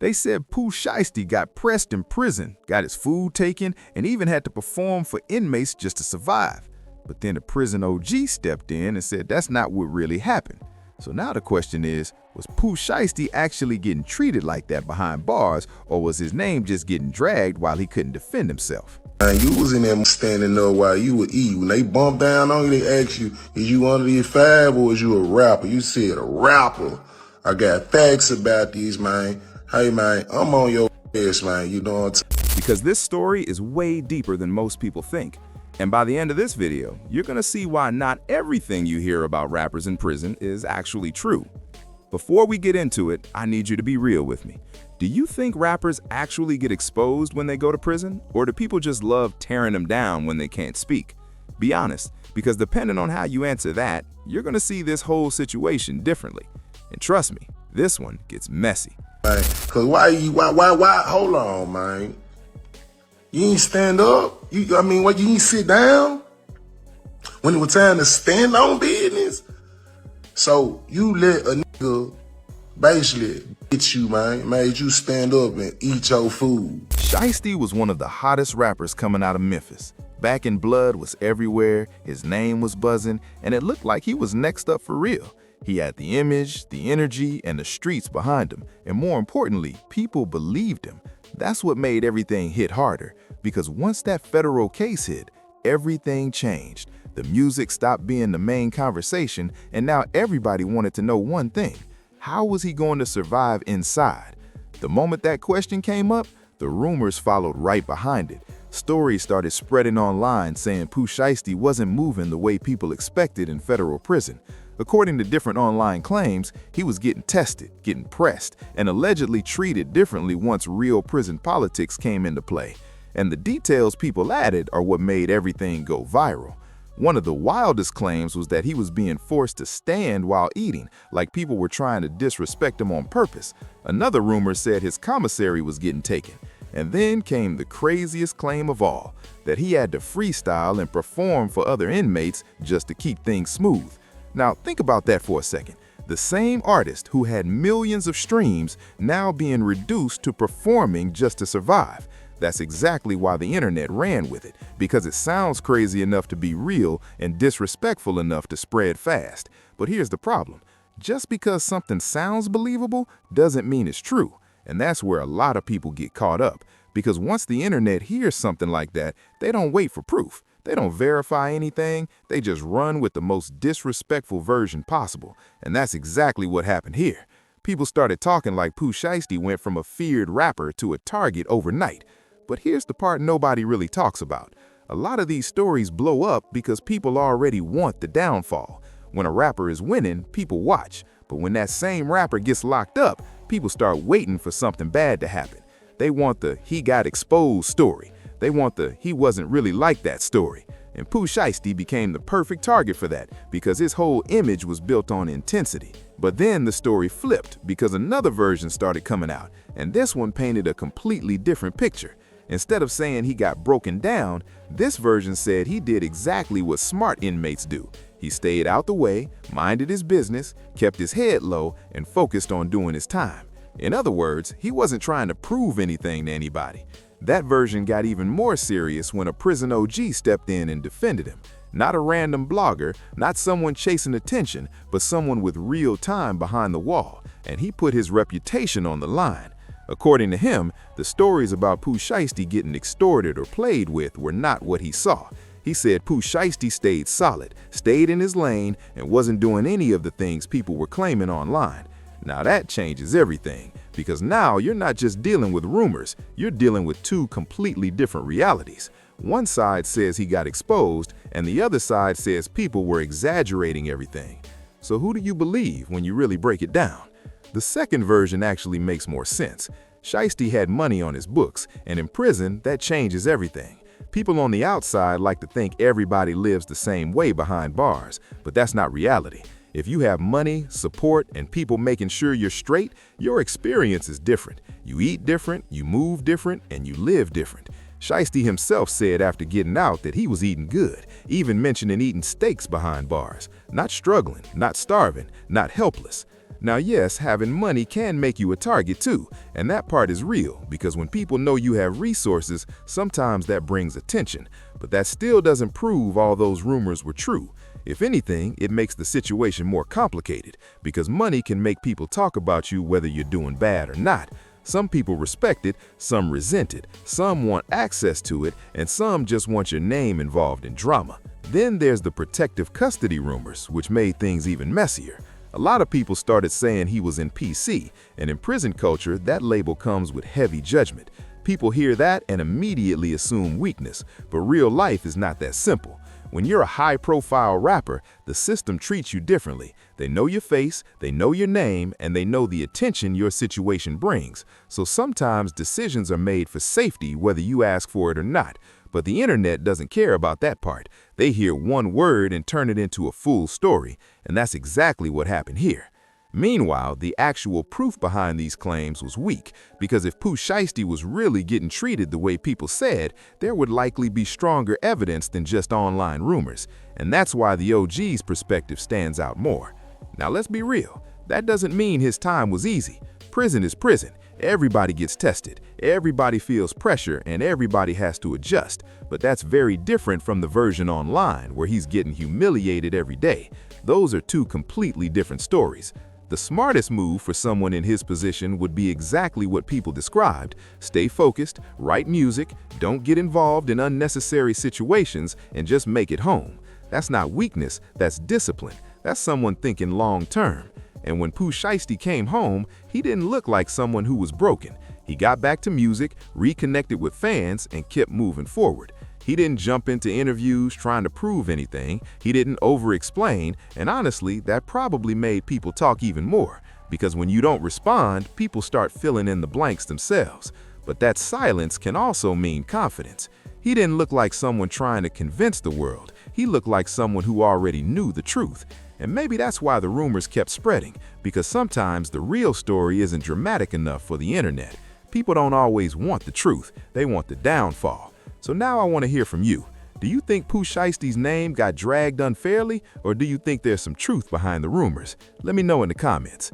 They said Pooh Shiesty got pressed in prison, got his food taken, and even had to perform for inmates just to survive. But then the prison OG stepped in and said that's not what really happened. So now the question is, was Pooh Shiesty actually getting treated like that behind bars, or was his name just getting dragged while he couldn't defend himself? Man, you was in there standing there while you were eating. When they bumped down on you, they asked you, is you one of these five or is you a rapper? You said a rapper. I got facts about these, man. Hey, man, I'm on your ass, man. You know what I'm saying? Because this story is way deeper than most people think. And by the end of this video, you're gonna see why not everything you hear about rappers in prison is actually true. Before we get into it, I need you to be real with me. Do you think rappers actually get exposed when they go to prison? Or do people just love tearing them down when they can't speak? Be honest, because depending on how you answer that, you're gonna see this whole situation differently. And trust me, this one gets messy. Man, cause why, hold on, man. You ain't stand up? You ain't sit down? When it was time to stand on business? So you let a nigga basically get you, man, made you stand up and eat your food. Shiesty was one of the hottest rappers coming out of Memphis. Back in Blood was everywhere, his name was buzzing, and it looked like he was next up for real. He had the image, the energy, and the streets behind him, and more importantly, people believed him. That's what made everything hit harder, because once that federal case hit, everything changed. The music stopped being the main conversation, and now everybody wanted to know one thing: how was he going to survive inside? The moment that question came up, the rumors followed right behind it. Stories started spreading online saying Pooh Shiesty wasn't moving the way people expected in federal prison. According to different online claims, he was getting tested, getting pressed, and allegedly treated differently once real prison politics came into play. And the details people added are what made everything go viral. One of the wildest claims was that he was being forced to stand while eating, like people were trying to disrespect him on purpose. Another rumor said his commissary was getting taken. And then came the craziest claim of all, that he had to freestyle and perform for other inmates just to keep things smooth. Now think about that for a second. The same artist who had millions of streams now being reduced to performing just to survive. That's exactly why the internet ran with it, because it sounds crazy enough to be real and disrespectful enough to spread fast. But here's the problem. Just because something sounds believable doesn't mean it's true. And that's where a lot of people get caught up, because once the internet hears something like that, they don't wait for proof. They don't verify anything, they just run with the most disrespectful version possible. And that's exactly what happened here. People started talking like Pooh Shiesty went from a feared rapper to a target overnight. But here's the part nobody really talks about. A lot of these stories blow up because people already want the downfall. When a rapper is winning, people watch. But when that same rapper gets locked up, people start waiting for something bad to happen. They want the "he got exposed" story. They want the "he wasn't really like that" story. And Pooh Shiesty became the perfect target for that because his whole image was built on intensity. But then the story flipped because another version started coming out, and this one painted a completely different picture. Instead of saying he got broken down, this version said he did exactly what smart inmates do. He stayed out the way, minded his business, kept his head low, and focused on doing his time. In other words, he wasn't trying to prove anything to anybody. That version got even more serious when a prison OG stepped in and defended him. Not a random blogger, not someone chasing attention, but someone with real time behind the wall, and he put his reputation on the line. According to him, the stories about Pooh Shiesty getting extorted or played with were not what he saw. He said Pooh Shiesty stayed solid, stayed in his lane, and wasn't doing any of the things people were claiming online. Now that changes everything, because now you're not just dealing with rumors, you're dealing with two completely different realities. One side says he got exposed, and the other side says people were exaggerating everything. So who do you believe when you really break it down? The second version actually makes more sense. Shiesty had money on his books, and in prison, that changes everything. People on the outside like to think everybody lives the same way behind bars, but that's not reality. If you have money, support, and people making sure you're straight, your experience is different. You eat different, you move different, and you live different. Shiesty himself said after getting out that he was eating good, even mentioning eating steaks behind bars. Not struggling, not starving, not helpless. Now yes, having money can make you a target too, and that part is real because when people know you have resources, sometimes that brings attention. But that still doesn't prove all those rumors were true. If anything, it makes the situation more complicated because money can make people talk about you whether you're doing bad or not. Some people respect it, some resent it, some want access to it, and some just want your name involved in drama. Then there's the protective custody rumors, which made things even messier. A lot of people started saying he was in PC, and in prison culture, that label comes with heavy judgment. People hear that and immediately assume weakness, but real life is not that simple. When you're a high-profile rapper, the system treats you differently. They know your face, they know your name, and they know the attention your situation brings. So sometimes decisions are made for safety whether you ask for it or not. But the internet doesn't care about that part. They hear one word and turn it into a full story, and that's exactly what happened here. Meanwhile, the actual proof behind these claims was weak, because if Pooh Shiesty was really getting treated the way people said, there would likely be stronger evidence than just online rumors, and that's why the OG's perspective stands out more. Now let's be real, that doesn't mean his time was easy. Prison is prison. Everybody gets tested, everybody feels pressure, and everybody has to adjust. But that's very different from the version online, where he's getting humiliated every day. Those are two completely different stories. The smartest move for someone in his position would be exactly what people described: stay focused, write music, don't get involved in unnecessary situations, and just make it home. That's not weakness, that's discipline. That's someone thinking long term. And when Pooh Shiesty came home, he didn't look like someone who was broken. He got back to music, reconnected with fans, and kept moving forward. He didn't jump into interviews trying to prove anything, he didn't over-explain, and honestly, that probably made people talk even more. Because when you don't respond, people start filling in the blanks themselves. But that silence can also mean confidence. He didn't look like someone trying to convince the world. He looked like someone who already knew the truth. And maybe that's why the rumors kept spreading, because sometimes the real story isn't dramatic enough for the internet. People don't always want the truth, they want the downfall. So now I want to hear from you. Do you think Pooh Shiesty's name got dragged unfairly, or do you think there's some truth behind the rumors? Let me know in the comments.